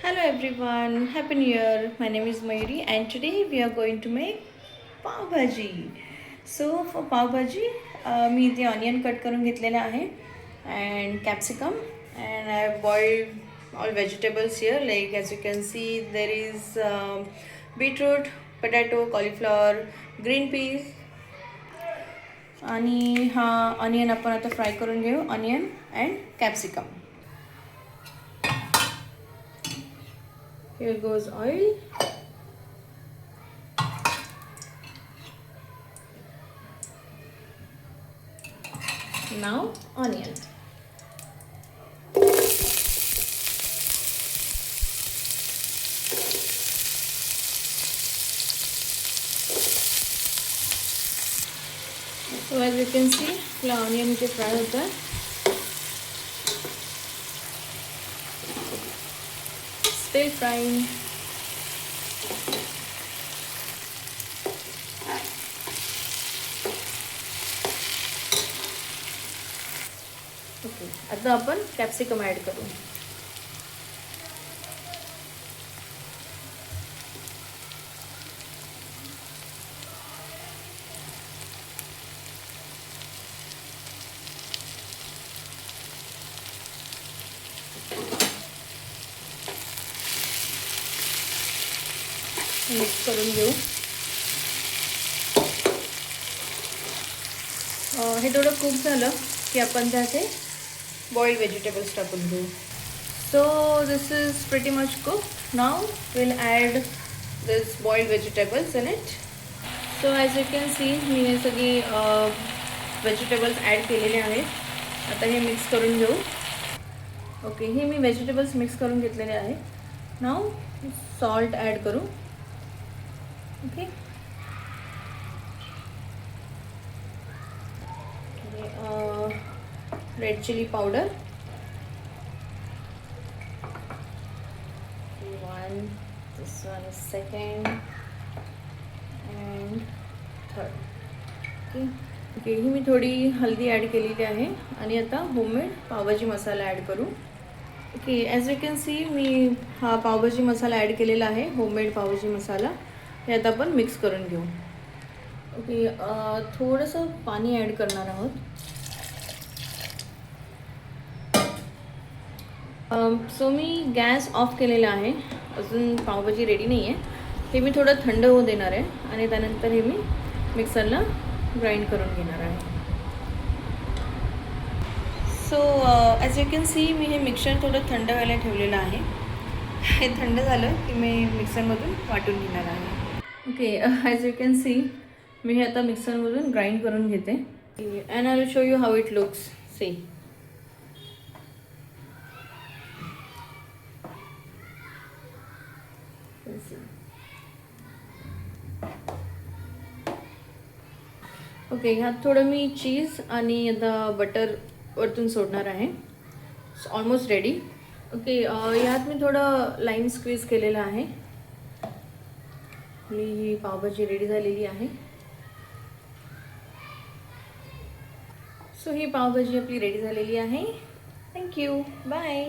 Hello everyone, Happy New Year. My name is Mayuri and today we are going to make pav bhaji. So for pav bhaji, मी इथे onion cut करून घेतलेले आहे and capsicum and I have boiled all vegetables here. Like as you can see, there is beetroot, potato, cauliflower, green peas आणि हा onion आपण आता fry करून घेऊ. Onion and capsicum. Here goes oil. Now onion. So as you can see, the onion is fry होता है. Still frying. Okay, आता आपण कॅप्सिकम ॲड करू. मिक्स करून घेऊ. हे थोडं कुक झालं की आपण त्याचे boiled vegetables टाकून घेऊ. So this is pretty much cooked. Now we'll add this boiled vegetables in it. So as you can see, मी हे सगळी व्हेजिटेबल्स ॲड केलेले आहेत. आता हे मिक्स करून घेऊ. ओके, हे मी व्हेजिटेबल्स मिक्स करून घेतलेले आहे. नाव सॉल्ट ॲड करू. Okay, red chili powder, this one is second and third. Okay, ही मी थोडी हल्दी ॲड केलेली आहे आणि आता होममेड पावभाजी मसाला ॲड करू. Okay, as you can see मी हा पावभाजी मसाला ॲड केलेला आहे, होममेड पावभाजी मसाला. हे आता आपण मिक्स करून घेऊ. ओके, थोडंसं पाणी ॲड करणार आहोत. सो मी गॅस ऑफ केलेला आहे. अजून पावभाजी रेडी नाही आहे. हे मी थोडं थंड होऊ देणार आहे आणि त्यानंतर हे मी मिक्सरला ग्राइंड करून घेणार आहे. So as you can see मी हे मिक्सर थोडं थंड व्हायला ठेवलेलं आहे. हे थंड झालं की मी मिक्सरमधून वाटून घेणार आहे. Okay, as you can see मी हे आता मिक्सरमधून ग्राइंड करून घेते. And I will show you how it looks. See, okay, ह्यात थोडं मी चीज आणि आता बटर वरतून सोडणार आहे. Almost ready. ओके, ह्यात मी थोडं लाईम स्क्वीज केलेलं आहे. ही पावभाजी रेडी झालेली आहे. सो ही पावभाजी आपली रेडी झालेली आहे. Thank you, bye.